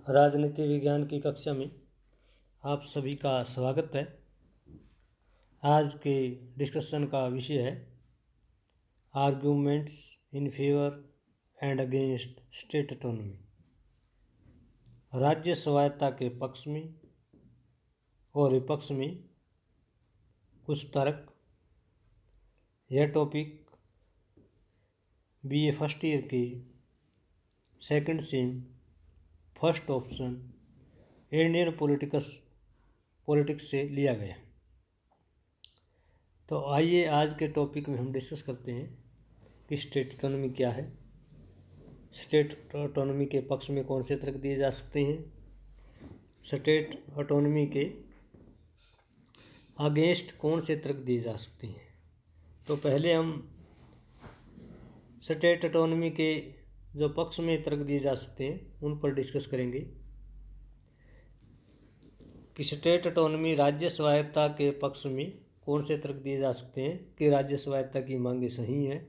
राजनीति विज्ञान की कक्षा में आप सभी का स्वागत है। आज के डिस्कशन का विषय है arguments in favour and against state autonomy. राज्य स्वायत्ता के पक्ष में और विपक्ष में कुछ तर्क। यह टॉपिक BA फर्स्ट ईयर के second same first option Indian politics से लिया गया। तो आइए आज के टॉपिक में हम डिस्कस करते हैं कि स्टेट ऑटोनॉमी क्या है, स्टेट ऑटोनॉमी के पक्ष में कौन से तर्क दिए जा सकते हैं, स्टेट ऑटोनॉमी के अगेंस्ट कौन से तर्क दिए जा सकते हैं। तो पहले हम स्टेट ऑटोनॉमी के जो पक्ष में तर्क दिए जा सकते हैं उन पर डिस्कस करेंगे कि स्टेट ऑटोनॉमी राज्य स्वायत्ता के पक्ष में कौन से तर्क दिए जा सकते हैं कि राज्य स्वायत्ता की मांगें सही हैं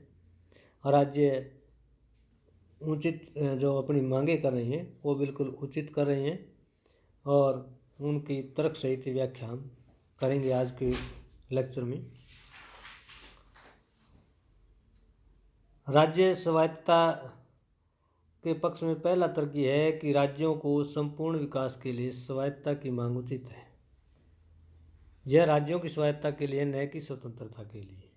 और राज्य उचित जो अपनी मांगें कर रहे हैं वो बिल्कुल उचित कर रहे हैं, और उनकी तर्क सहित व्याख्या हम करेंगे आज के लेक्चर में। राज्य स्वायत्ता के पक्ष में पहला तर्क यह है कि राज्यों को संपूर्ण विकास के लिए स्वायत्ता की मांग उचित है। यह राज्यों की स्वायत्ता के लिए न कि स्वतंत्रता के लिए,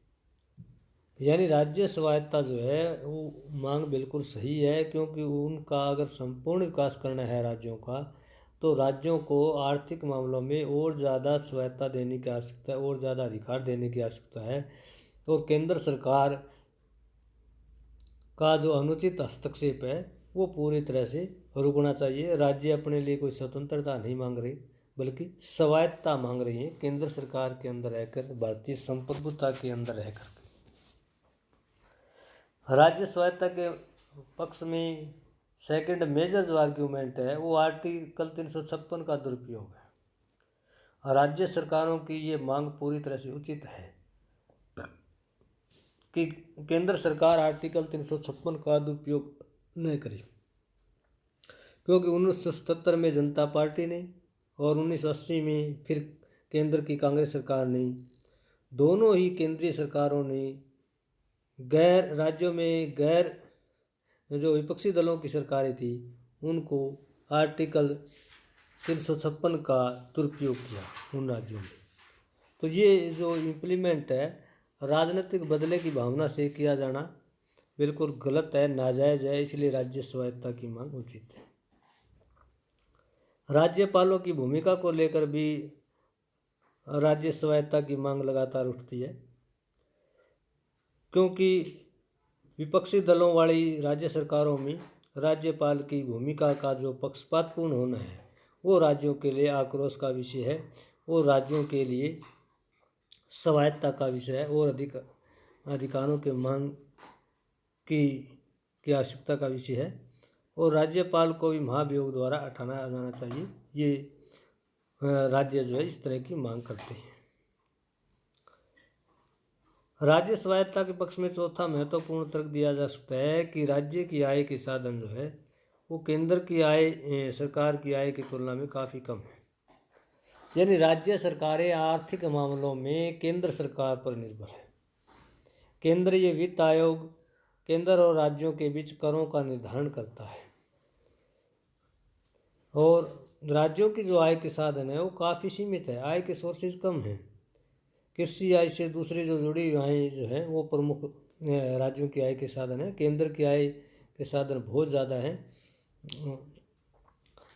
यानी राज्य स्वायत्ता जो है वो मांग बिल्कुल सही है, क्योंकि उनका अगर संपूर्ण विकास करना है राज्यों का तो राज्यों को आर्थिक मामलों में और ज़्यादा स्वायत्ता देने की आवश्यकता है, और ज़्यादा अधिकार देने की आवश्यकता है। और केंद्र सरकार का जो अनुचित हस्तक्षेप है वो पूरी तरह से रुकना चाहिए। राज्य अपने लिए कोई स्वतंत्रता नहीं मांग रही बल्कि स्वायत्ता मांग रही है, केंद्र सरकार के अंदर रहकर, भारतीय संप्रभुता के अंदर रहकर। राज्य स्वायत्ता के पक्ष में सेकंड मेजर जो आर्ग्यूमेंट है वो आर्टिकल 356 का दुरुपयोग है। राज्य सरकारों की ये मांग पूरी तरह से उचित है कि केंद्र सरकार आर्टिकल 356 का दुरुपयोग न करे, क्योंकि 1977 में जनता पार्टी ने और 1980 में फिर केंद्र की कांग्रेस सरकार ने, दोनों ही केंद्रीय सरकारों ने गैर राज्यों में गैर जो विपक्षी दलों की सरकारें थी उनको आर्टिकल 356 का दुरुपयोग किया उन राज्यों में। तो ये जो इम्प्लीमेंट है राजनीतिक बदले की भावना से किया जाना बिल्कुल गलत है, नाजायज़ है, इसलिए राज्य स्वायत्ता की मांग उचित है। राज्यपालों की भूमिका को लेकर भी राज्य स्वायत्ता की मांग लगातार उठती है, क्योंकि विपक्षी दलों वाली राज्य सरकारों में राज्यपाल की भूमिका का जो पक्षपातपूर्ण होना है वो राज्यों के लिए आक्रोश का विषय है, और राज्यों के लिए स्वायत्ता का विषय है, और अधिकारों के मांग की आवश्यकता का विषय है, और राज्यपाल को भी महाभियोग द्वारा हटाना जाना चाहिए। ये राज्य जो है इस तरह की मांग करते हैं। राज्य स्वायत्ता के पक्ष में चौथा महत्वपूर्ण तर्क दिया जा सकता है कि राज्य की आय के साधन जो है वो केंद्र की आय सरकार की आय की तुलना में काफ़ी कम है। यानी राज्य सरकारें आर्थिक मामलों में केंद्र सरकार पर निर्भर है। केंद्रीय वित्त आयोग केंद्र और राज्यों के बीच करों का निर्धारण करता है, और राज्यों की जो आय के साधन है वो काफ़ी सीमित है, आय के सोर्सेज कम हैं। कृषि आय से दूसरी जो जुड़ी आय जो है वो प्रमुख राज्यों की आय के साधन है, केंद्र की आय के साधन बहुत ज़्यादा हैं।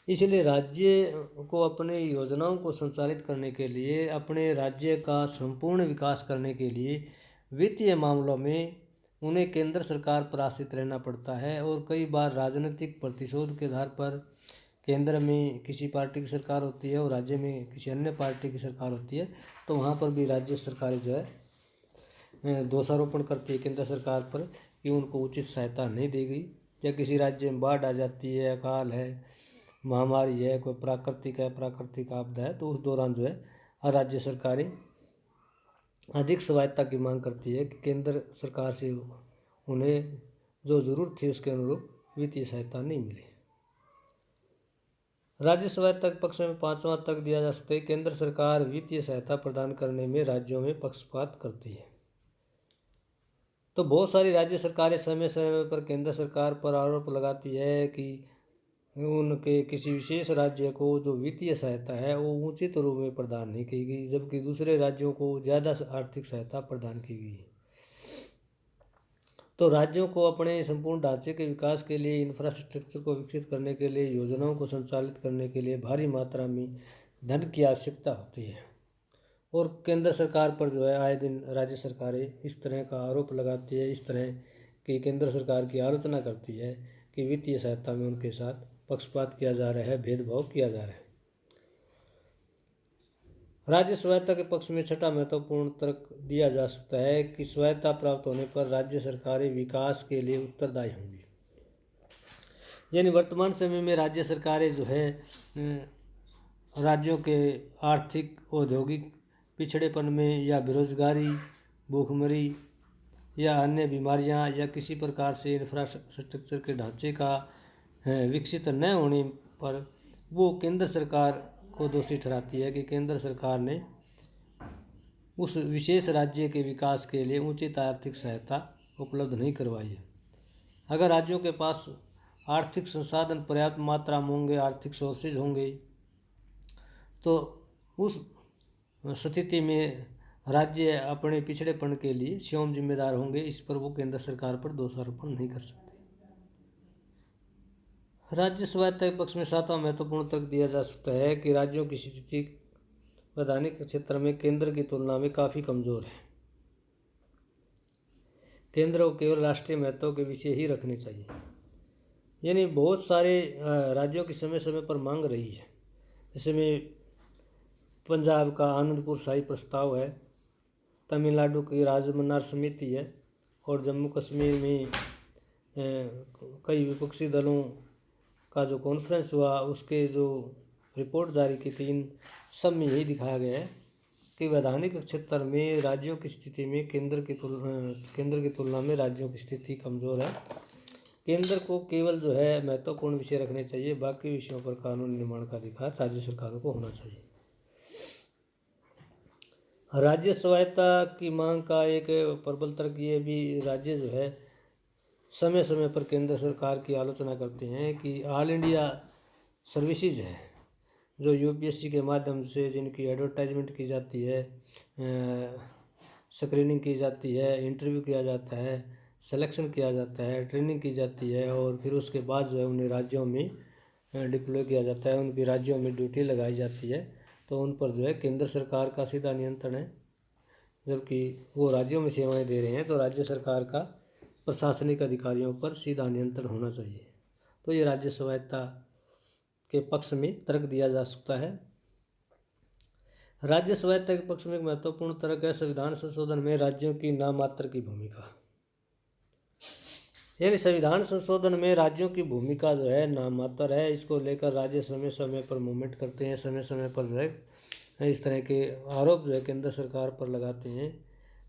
इसलिए राज्य को अपने योजनाओं को संचालित करने के लिए, अपने राज्य का संपूर्ण विकास करने के लिए वित्तीय मामलों में उन्हें केंद्र सरकार पर आश्रित रहना पड़ता है, और कई बार राजनीतिक प्रतिशोध के आधार पर केंद्र में किसी पार्टी की सरकार होती है और राज्य में किसी अन्य पार्टी की सरकार होती है, तो वहाँ पर भी राज्य सरकारें जो है दोषारोपण करती है केंद्र सरकार पर कि उनको उचित सहायता नहीं दी गई, या किसी राज्य में बाढ़ आ जाती है, अकाल है, महामारी है, कोई प्राकृतिक आपदा है, तो उस दौरान जो है राज्य सरकारें अधिक स्वायत्ता की मांग करती है कि केंद्र सरकार से उन्हें जो ज़रूरत थी उसके अनुरूप वित्तीय सहायता नहीं मिली। राज्य स्वायत्ता के पक्ष में पांचवा तर्क दिया जा सकता है, केंद्र सरकार वित्तीय सहायता प्रदान करने में राज्यों में पक्षपात करती है। तो बहुत सारी राज्य सरकारें समय समय पर केंद्र सरकार पर आरोप लगाती है कि उनके किसी विशेष राज्य को जो वित्तीय सहायता है वो उचित रूप में प्रदान नहीं की गई, जबकि दूसरे राज्यों को ज़्यादा आर्थिक सहायता प्रदान की गई है। तो राज्यों को अपने संपूर्ण ढांचे के विकास के लिए, इंफ्रास्ट्रक्चर को विकसित करने के लिए, योजनाओं को संचालित करने के लिए भारी मात्रा में धन की आवश्यकता होती है। और केंद्र सरकार पर जो है आए दिन राज्य सरकारें इस तरह का आरोप लगाती है, इस तरह की केंद्र सरकार की आलोचना करती है कि वित्तीय सहायता में उनके साथ पक्षपात किया जा रहा है, भेदभाव किया जा रहा है। राज्य स्वायत्ता के पक्ष में छठा महत्वपूर्ण तर्क दिया जा सकता है कि स्वायत्ता प्राप्त होने पर राज्य सरकारें विकास के लिए उत्तरदायी होंगी। यानी वर्तमान समय में राज्य सरकारें जो है राज्यों के आर्थिक, औद्योगिक पिछड़ेपन में या बेरोजगारी, भूखमरी या अन्य बीमारियां या किसी प्रकार से इंफ्रास्ट्रक्चर के ढांचे का विकसित न होने पर वो केंद्र सरकार को दोषी ठहराती है कि केंद्र सरकार ने उस विशेष राज्य के विकास के लिए उचित आर्थिक सहायता उपलब्ध नहीं करवाई है। अगर राज्यों के पास आर्थिक संसाधन पर्याप्त मात्रा में होंगे, आर्थिक सोर्सेज होंगे, तो उस स्थिति में राज्य अपने पिछड़ेपन के लिए स्वयं जिम्मेदार होंगे। इस पर वो केंद्र सरकार पर दोषारोपण नहीं कर सकते। राज्य स्वायत्ता के पक्ष में सातवां महत्वपूर्ण तर्क दिया जा सकता है कि राज्यों की स्थिति वैधानिक क्षेत्र में केंद्र की तुलना में काफ़ी कमज़ोर है। केंद्र को केवल राष्ट्रीय महत्व के विषय ही रखने चाहिए। यानी बहुत सारे राज्यों की समय समय पर मांग रही है। जैसे में पंजाब का आनंदपुर शाही प्रस्ताव है, तमिलनाडु की राजमन्नार समिति है, और जम्मू कश्मीर में कई विपक्षी दलों का जो कॉन्फ्रेंस हुआ उसके जो रिपोर्ट जारी की थी, इन सब में यही दिखाया गया है कि वैधानिक क्षेत्र में राज्यों की स्थिति में केंद्र की तुलना में राज्यों की स्थिति कमज़ोर है। केंद्र को केवल जो है महत्वपूर्ण विषय रखने चाहिए, बाकी विषयों पर कानून निर्माण का अधिकार राज्य सरकारों को होना चाहिए। राज्य स्वायत्ता की मांग का एक प्रबल तर्क ये भी राज्य जो है समय समय पर केंद्र सरकार की आलोचना करते हैं कि ऑल इंडिया सर्विसेज है जो यूपीएससी के माध्यम से जिनकी एडवर्टाइजमेंट की जाती है, स्क्रीनिंग की जाती है, इंटरव्यू किया जाता है, सिलेक्शन किया जाता है, ट्रेनिंग की जाती है, और फिर उसके बाद जो है उन्हें राज्यों में डिप्लॉय किया जाता है, उनकी राज्यों में ड्यूटी लगाई जाती है। तो उन पर जो है केंद्र सरकार का सीधा नियंत्रण है, जबकि वो राज्यों में सेवाएं दे रहे हैं तो राज्य सरकार का प्रशासनिक अधिकारियों पर सीधा नियंत्रण होना चाहिए। तो ये राज्य स्वायत्ता के पक्ष में तर्क दिया जा सकता है। राज्य स्वायत्ता के पक्ष में एक महत्वपूर्ण तर्क है संविधान संशोधन में राज्यों की नाम मात्र की भूमिका। यानी संविधान संशोधन में राज्यों की भूमिका जो है नाम मात्र है। इसको लेकर राज्य समय समय पर मूवमेंट करते हैं, समय समय पर जो है इस तरह के आरोप जो है केंद्र सरकार पर लगाते हैं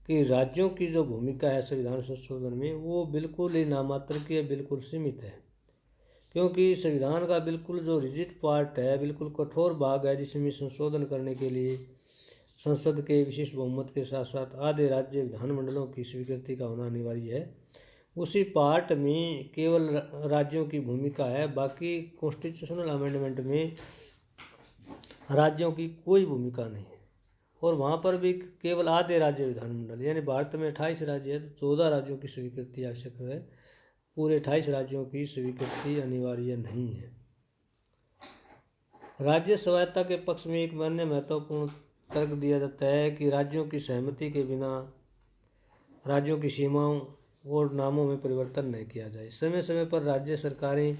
कि राज्यों की जो भूमिका है संविधान संशोधन में वो बिल्कुल ही नामात्र की है, बिल्कुल सीमित है। क्योंकि संविधान का बिल्कुल जो रिजिड पार्ट है, बिल्कुल कठोर भाग है, जिसमें संशोधन करने के लिए संसद के विशेष बहुमत के साथ साथ आधे राज्य विधानमंडलों की स्वीकृति का होना अनिवार्य है, उसी पार्ट में केवल राज्यों की भूमिका है। बाकी कॉन्स्टिट्यूशनल अमेंडमेंट में राज्यों की कोई भूमिका नहीं है, और वहाँ पर भी केवल आधे राज्य विधानमंडल, यानी भारत में 28 राज्य है तो 14 राज्यों की स्वीकृति आवश्यक है, पूरे 28 राज्यों की स्वीकृति अनिवार्य नहीं है। राज्य स्वायत्ता के पक्ष में एक अन्य महत्वपूर्ण तर्क दिया जाता है कि राज्यों की सहमति के बिना राज्यों की सीमाओं और नामों में परिवर्तन नहीं किया जाए। समय समय पर राज्य सरकारें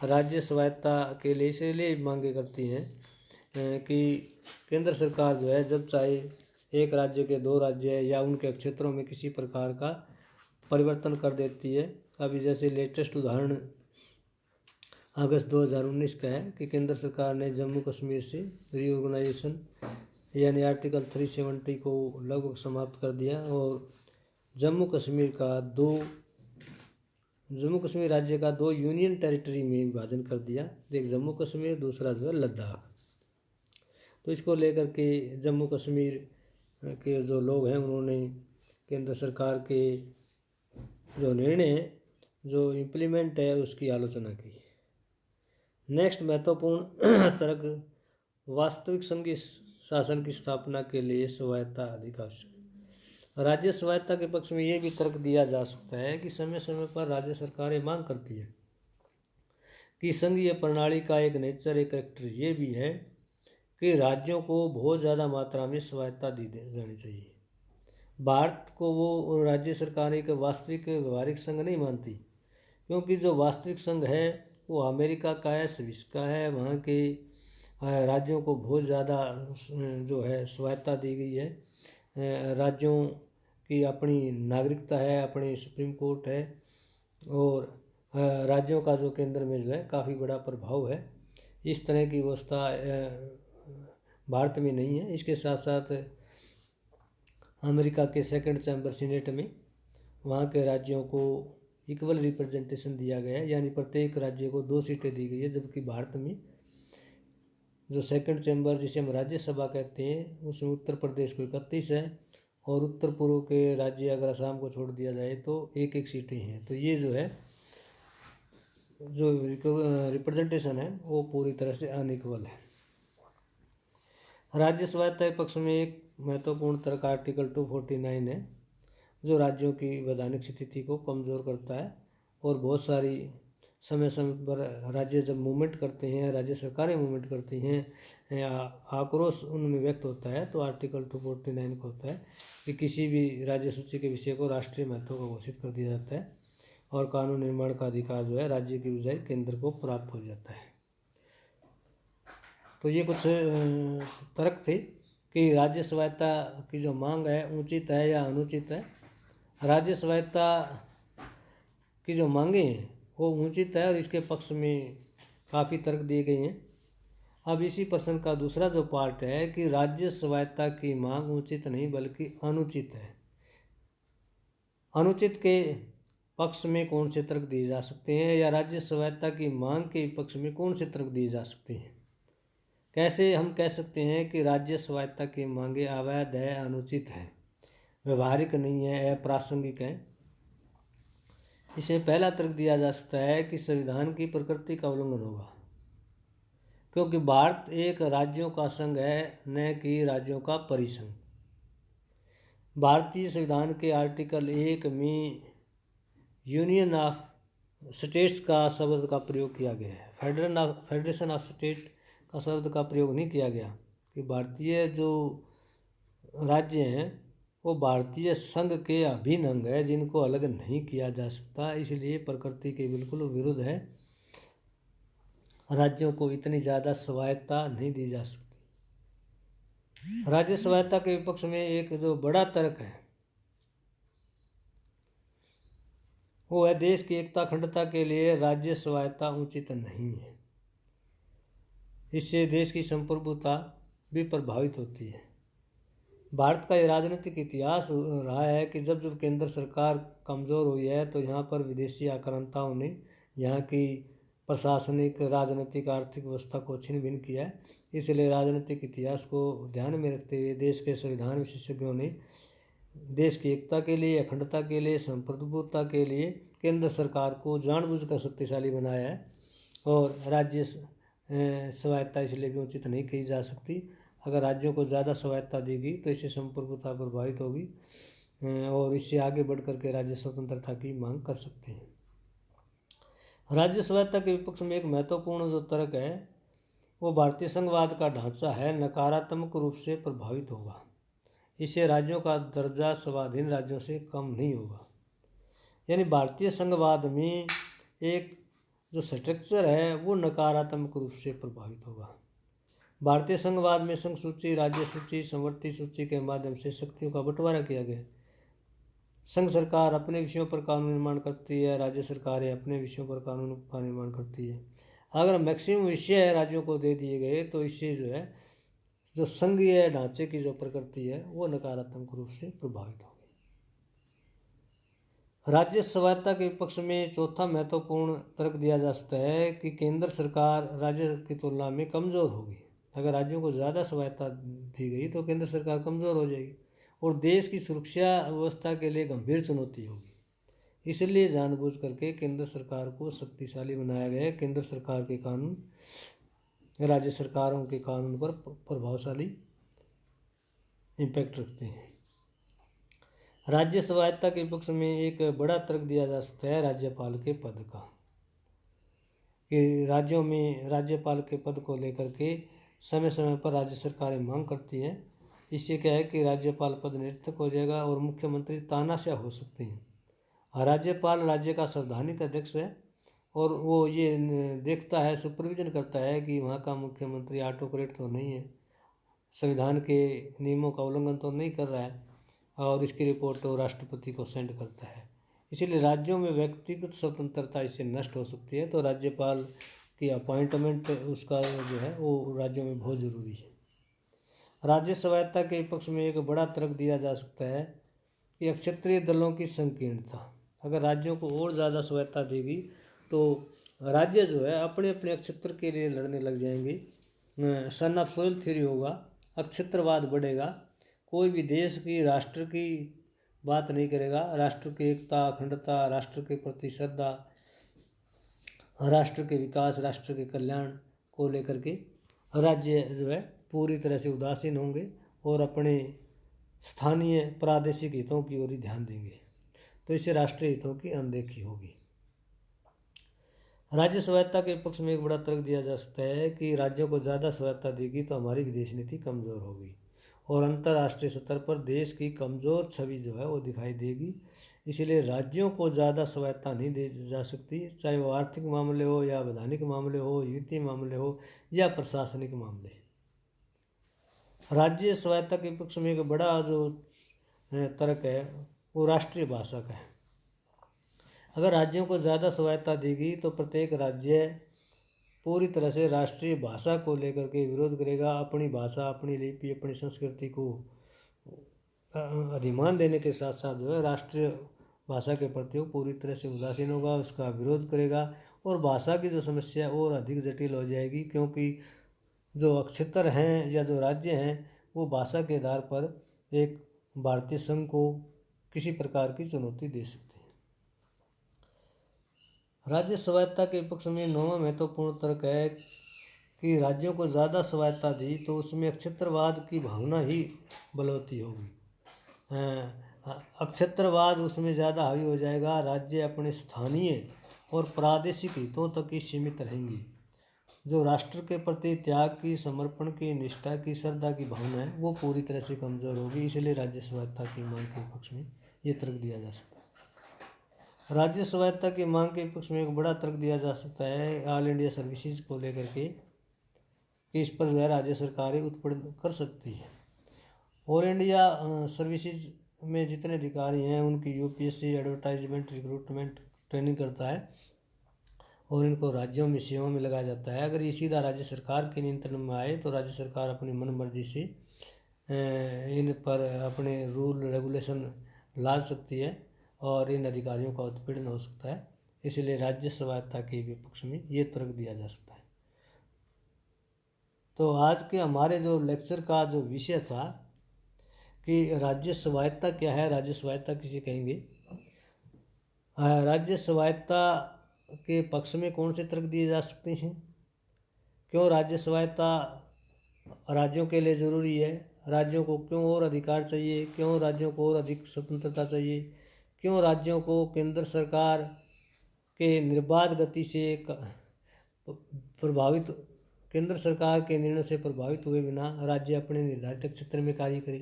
राज्य स्वायत्ता के लिए इसलिए मांगे करती हैं कि केंद्र सरकार जो है जब चाहे एक राज्य के 2 राज्य या उनके क्षेत्रों में किसी प्रकार का परिवर्तन कर देती है। अभी जैसे लेटेस्ट उदाहरण अगस्त 2019 का है कि केंद्र सरकार ने जम्मू कश्मीर से रीऑर्गेनाइजेशन यानी आर्टिकल 370 को लगभग समाप्त कर दिया, और जम्मू कश्मीर का 2 जम्मू कश्मीर राज्य का 2 यूनियन टेरिटरी में विभाजन कर दिया। एक जम्मू कश्मीर, दूसरा जो है लद्दाख। तो इसको लेकर के जम्मू कश्मीर के जो लोग हैं उन्होंने केंद्र सरकार के जो निर्णय है, जो इम्प्लीमेंट है, उसकी आलोचना की। नेक्स्ट महत्वपूर्ण तर्क, वास्तविक संघीय शासन की स्थापना के लिए स्वायत्ता अधिक आवश्यक। राज्य स्वायत्ता के पक्ष में ये भी तर्क दिया जा सकता है कि समय समय पर राज्य सरकारें मांग करती है कि संघीय प्रणाली का एक नेचर, एक करेक्टर ये भी है कि राज्यों को बहुत ज़्यादा मात्रा में स्वायत्ता दी जानी चाहिए। भारत को वो राज्य सरकारें एक वास्तविक व्यवहारिक संघ नहीं मानती, क्योंकि जो वास्तविक संघ है वो अमेरिका का है, स्विस का है। वहाँ के राज्यों को बहुत ज़्यादा जो है स्वायत्ता दी गई है। राज्यों की अपनी नागरिकता है, अपनी सुप्रीम कोर्ट है, और राज्यों का जो केंद्र में जो है काफ़ी बड़ा प्रभाव है। इस तरह की व्यवस्था भारत में नहीं है। इसके साथ साथ अमेरिका के सेकंड चैम्बर सीनेट में वहाँ के राज्यों को इक्वल रिप्रेजेंटेशन दिया गया है, यानी प्रत्येक राज्य को 2 सीटें दी गई है। जबकि भारत में जो सेकंड चैम्बर जिसे हम राज्यसभा कहते हैं, उसमें उत्तर प्रदेश को 31 है, और उत्तर पूर्व के राज्य अगर असम को छोड़ दिया जाए तो 1-1 सीटें हैं। तो ये जो है जो रिप्रेजेंटेशन है वो पूरी तरह से अनइक्वल है। राज्य स्वायत्ता के पक्ष में एक महत्वपूर्ण तर्क आर्टिकल 249 है, जो राज्यों की वैधानिक स्थिति को कमज़ोर करता है। और बहुत सारी समय समय पर राज्य जब मूवमेंट करते हैं, राज्य सरकारें मूवमेंट करती हैं, आक्रोश उनमें व्यक्त होता है, तो आर्टिकल 249 को होता है कि किसी भी राज्य सूची के विषय को राष्ट्रीय महत्व का घोषित कर दिया जाता है, और कानून निर्माण का अधिकार जो है राज्य की बजाय केंद्र को प्राप्त हो जाता है। तो ये कुछ तर्क थे कि राज्य स्वायत्ता की जो मांग है उचित है या अनुचित है। राज्य स्वायत्ता की जो मांगे हैं वो उचित है, और इसके पक्ष में काफ़ी तर्क दिए गए हैं। अब इसी प्रश्न का दूसरा जो पार्ट है कि राज्य स्वायत्ता की मांग उचित नहीं बल्कि अनुचित है। अनुचित के पक्ष में कौन से तर्क दिए जा सकते हैं, या राज्य स्वायत्ता की मांग के पक्ष में कौन से तर्क दिए जा सकते हैं। कैसे हम कह सकते हैं कि राज्य स्वायत्ता की मांगे अवैध है, अनुचित है, व्यवहारिक नहीं है, अप्रासंगिक है। इसे पहला तर्क दिया जा सकता है कि संविधान की प्रकृति का उल्लंघन होगा, क्योंकि भारत एक राज्यों का संघ है, न कि राज्यों का परिसंघ। भारतीय संविधान के आर्टिकल 1 में यूनियन ऑफ स्टेट्स का शब्द का प्रयोग किया गया है, फेडरेशन ऑफ स्टेट का शब्द का प्रयोग नहीं किया गया। कि भारतीय जो राज्य हैं वो भारतीय संघ के अभिन्न अंग है, जिनको अलग नहीं किया जा सकता। इसलिए प्रकृति के बिल्कुल विरुद्ध है, राज्यों को इतनी ज़्यादा स्वायत्ता नहीं दी जा सकती। राज्य स्वायत्ता के विपक्ष में एक जो बड़ा तर्क है वो है देश की एकता अखंडता के लिए राज्य स्वायत्ता उचित नहीं है। इससे देश की संप्रभुता भी प्रभावित होती है। भारत का ये राजनीतिक इतिहास रहा है कि जब जब केंद्र सरकार कमज़ोर हुई है तो यहाँ पर विदेशी आक्रांताओं ने यहाँ की प्रशासनिक, राजनीतिक, आर्थिक व्यवस्था को छिन भिन किया है। इसलिए राजनीतिक इतिहास को ध्यान में रखते हुए देश के संविधान विशेषज्ञों ने देश की एकता के लिए, अखंडता के लिए, संप्रभुता के लिए केंद्र सरकार को जानबूझकर शक्तिशाली बनाया है। और राज्य स्वायत्ता इसलिए भी उचित नहीं कही जा सकती। अगर राज्यों को ज़्यादा स्वायत्ता देगी तो इससे संप्रभुता प्रभावित होगी, और इससे आगे बढ़ कर के राज्य स्वतंत्रता की मांग कर सकते हैं। राज्य स्वायत्ता के विपक्ष में एक महत्वपूर्ण जो तर्क है वो भारतीय संघवाद का ढांचा है, नकारात्मक रूप से प्रभावित होगा। इससे राज्यों का दर्जा स्वाधीन राज्यों से कम नहीं होगा। यानी भारतीय संघवाद में एक जो स्ट्रक्चर है वो नकारात्मक रूप से प्रभावित होगा। भारतीय संघवाद में संघ सूची, राज्य सूची, समवर्ती सूची के माध्यम से शक्तियों का बंटवारा किया गया। संघ सरकार अपने विषयों पर कानून निर्माण करती है, राज्य सरकारें अपने विषयों पर कानून का निर्माण करती है। अगर मैक्सिमम विषय राज्यों को दे दिए गए तो इससे जो है जो संघीय ढांचे की जो प्रकृति है वो नकारात्मक रूप से प्रभावित होगी। राज्य स्वायत्ता के पक्ष में चौथा महत्वपूर्ण तर्क दिया जा सकता है कि केंद्र सरकार राज्य की तुलना में कमज़ोर होगी। अगर राज्यों को ज़्यादा स्वायत्ता दी गई तो केंद्र सरकार कमज़ोर हो जाएगी और देश की सुरक्षा व्यवस्था के लिए गंभीर चुनौती होगी। इसलिए जानबूझ करके केंद्र सरकार को शक्तिशाली बनाया गया है। केंद्र सरकार के कानून राज्य सरकारों के कानून पर प्रभावशाली इम्पैक्ट रखते हैं। राज्य स्वायत्ता के पक्ष में एक बड़ा तर्क दिया जा सकता है राज्यपाल के पद का, कि राज्यों में राज्यपाल के पद को लेकर के समय समय पर राज्य सरकारें मांग करती हैं। इससे क्या है कि राज्यपाल पद निरर्थक हो जाएगा और मुख्यमंत्री तानाशाह हो सकते हैं। राज्यपाल राज्य का संवैधानिक अध्यक्ष है और वो ये देखता है, सुपरविजन करता है कि वहाँ का मुख्यमंत्री ऑटोक्रेट तो नहीं है, संविधान के नियमों का उल्लंघन तो नहीं कर रहा है, और इसकी रिपोर्ट तो राष्ट्रपति को सेंड करता है। इसीलिए राज्यों में व्यक्तिगत स्वतंत्रता इससे नष्ट हो सकती है। तो राज्यपाल की अपॉइंटमेंट उसका जो है वो राज्यों में बहुत ज़रूरी है। राज्य स्वायत्ता के पक्ष में एक बड़ा तर्क दिया जा सकता है कि क्षेत्रीय दलों की संकीर्णता। अगर राज्यों को और ज़्यादा स्वायत्ता देगी तो राज्य जो है अपने अपने क्षेत्र के लिए लड़ने लग जाएंगे। सन ऑफ सोइल थ्योरी होगा, क्षेत्रवाद बढ़ेगा। कोई भी देश की राष्ट्र की बात नहीं करेगा। राष्ट्र की एकता, अखंडता, राष्ट्र के प्रति श्रद्धा, राष्ट्र के विकास, राष्ट्र के कल्याण को लेकर के राज्य जो है पूरी तरह से उदासीन होंगे और अपने स्थानीय प्रादेशिक हितों की ओर ही ध्यान देंगे। तो इससे राष्ट्रीय हितों की अनदेखी होगी। राज्य स्वायत्ता के पक्ष में एक बड़ा तर्क दिया जा सकता है कि राज्यों को ज़्यादा स्वायत्ता देगी तो हमारी विदेश नीति कमज़ोर होगी और अंतर्राष्ट्रीय स्तर पर देश की कमज़ोर छवि जो है वो दिखाई देगी। इसीलिए राज्यों को ज़्यादा स्वायत्ता नहीं दी जा सकती, चाहे वो आर्थिक मामले हो या वैधानिक मामले हो, वित्तीय मामले हो या प्रशासनिक मामले। राज्य स्वायत्ता के पक्ष में एक बड़ा जो तर्क है वो राष्ट्रीय भाषा का है। अगर राज्यों को ज़्यादा स्वायत्ता देगी तो प्रत्येक राज्य पूरी तरह से राष्ट्रीय भाषा को लेकर के विरोध करेगा। अपनी भाषा, अपनी लिपि, अपनी संस्कृति को अधिमान देने के साथ साथ जो है राष्ट्रीय भाषा के प्रति वो पूरी तरह से उदासीन होगा, उसका विरोध करेगा और भाषा की जो समस्या और अधिक जटिल हो जाएगी, क्योंकि जो क्षेत्र हैं या जो राज्य हैं वो भाषा के आधार पर एक भारतीय संघ को किसी प्रकार की चुनौती दे सकते हैं। राज्य स्वायत्ता के पक्ष में नौवां महत्वपूर्ण तर्क है कि राज्यों को ज़्यादा स्वायत्ता दी तो उसमें क्षेत्रवाद की भावना ही बलवती होगी। क्षेत्रवाद उसमें ज़्यादा हावी हो जाएगा। राज्य अपने स्थानीय और प्रादेशिक हितों तक ही सीमित रहेंगी। जो राष्ट्र के प्रति त्याग की, समर्पण की, निष्ठा की, श्रद्धा की भावना है वो पूरी तरह से कमज़ोर होगी। इसलिए राज्य स्वायत्ता की मांग के पक्ष में ये तर्क दिया जा सकता है। राज्य स्वायत्ता की मांग के पक्ष में एक बड़ा तर्क दिया जा सकता है ऑल इंडिया सर्विसेज को लेकर के, कि इस पर जो है राज्य सरकारें उत्पीड़न कर सकती है। ऑल इंडिया सर्विसेज में जितने अधिकारी हैं उनकी यूपीएससी एडवर्टाइजमेंट, रिक्रूटमेंट, ट्रेनिंग करता है और इनको राज्यों में सेवा में लगाया जाता है। अगर ये सीधा राज्य सरकार के नियंत्रण में आए तो राज्य सरकार अपनी मन मर्जी से इन पर अपने रूल रेगुलेशन ला सकती है और इन अधिकारियों का उत्पीड़न हो सकता है। इसलिए राज्य स्वायत्ता के विपक्ष में ये तर्क दिया जा सकता है। तो आज के हमारे जो लेक्चर का जो विषय था कि राज्य स्वायत्ता क्या है, राज्य स्वायत्ता किसे कहेंगे, राज्य स्वायत्ता के पक्ष में कौन से तर्क दिए जा सकते हैं, क्यों राज्य स्वायत्ता राज्यों के लिए ज़रूरी है, राज्यों को क्यों और अधिकार चाहिए, क्यों राज्यों को और अधिक स्वतंत्रता चाहिए, क्यों राज्यों को केंद्र सरकार के निर्बाध गति से प्रभावित, केंद्र सरकार के निर्णय से प्रभावित हुए बिना राज्य अपने निर्धारित क्षेत्र में कार्य करे,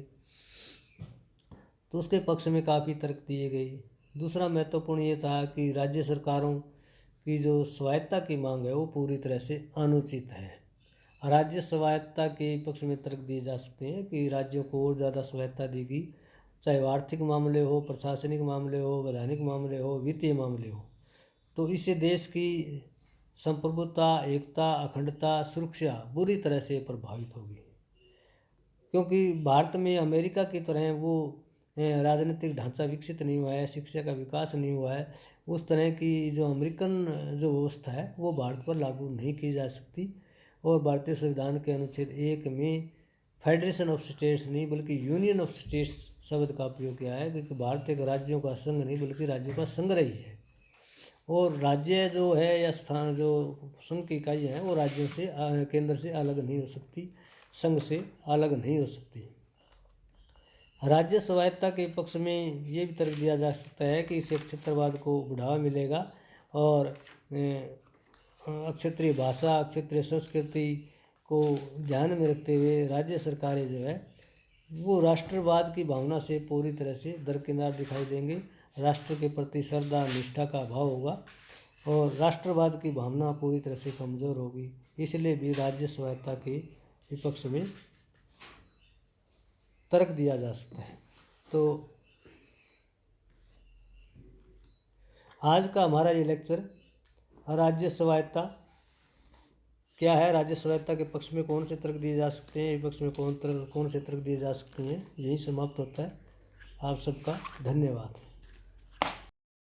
तो उसके पक्ष में काफ़ी तर्क दिए गए। दूसरा महत्वपूर्ण ये था कि राज्य सरकारों की जो स्वायत्ता की मांग है वो पूरी तरह से अनुचित है। राज्य स्वायत्ता के पक्ष में तर्क दिए जा सकते हैं कि राज्यों को और ज़्यादा स्वायत्ता देगी, चाहे वो आर्थिक मामले हो, प्रशासनिक मामले हो, वैधानिक मामले हो, वित्तीय मामले हो, तो इससे देश की संप्रभुता, एकता, अखंडता, सुरक्षा बुरी तरह से प्रभावित होगी। क्योंकि भारत में अमेरिका की तरह वो राजनीतिक ढांचा विकसित नहीं हुआ है, शिक्षा का विकास नहीं हुआ है, उस तरह की जो अमेरिकन जो व्यवस्था है वो भारत पर लागू नहीं की जा सकती। और भारतीय संविधान के अनुच्छेद 1 में फेडरेशन ऑफ स्टेट्स नहीं बल्कि यूनियन ऑफ स्टेट्स शब्द का उपयोग किया है, क्योंकि भारत एक राज्यों का संघ नहीं बल्कि राज्यों का संग्रह ही है। और राज्य जो है या स्थान जो संघ की इकाइयाँ हैं वो राज्यों से केंद्र से अलग नहीं हो सकती, संघ से अलग नहीं हो सकती। राज्य स्वायत्ता के पक्ष में ये भी तर्क दिया जा सकता है कि इससे क्षेत्रवाद को बढ़ावा मिलेगा और क्षेत्रीय भाषा, क्षेत्रीय संस्कृति को ध्यान में रखते हुए राज्य सरकारें जो है वो राष्ट्रवाद की भावना से पूरी तरह से दरकिनार दिखाई देंगे। राष्ट्र के प्रति श्रद्धा निष्ठा का अभाव होगा और राष्ट्रवाद की भावना पूरी तरह से कमज़ोर होगी। इसलिए भी राज्य स्वायत्ता के विपक्ष में तर्क दिया जा सकता है। तो आज का हमारा ये लेक्चर राज्य स्वायत्ता क्या है, राज्य स्वायत्ता के पक्ष में कौन से तर्क दिए जा सकते हैं, विपक्ष में कौन से तर्क दिए जा सकते हैं, यही समाप्त होता है। आप सबका धन्यवाद।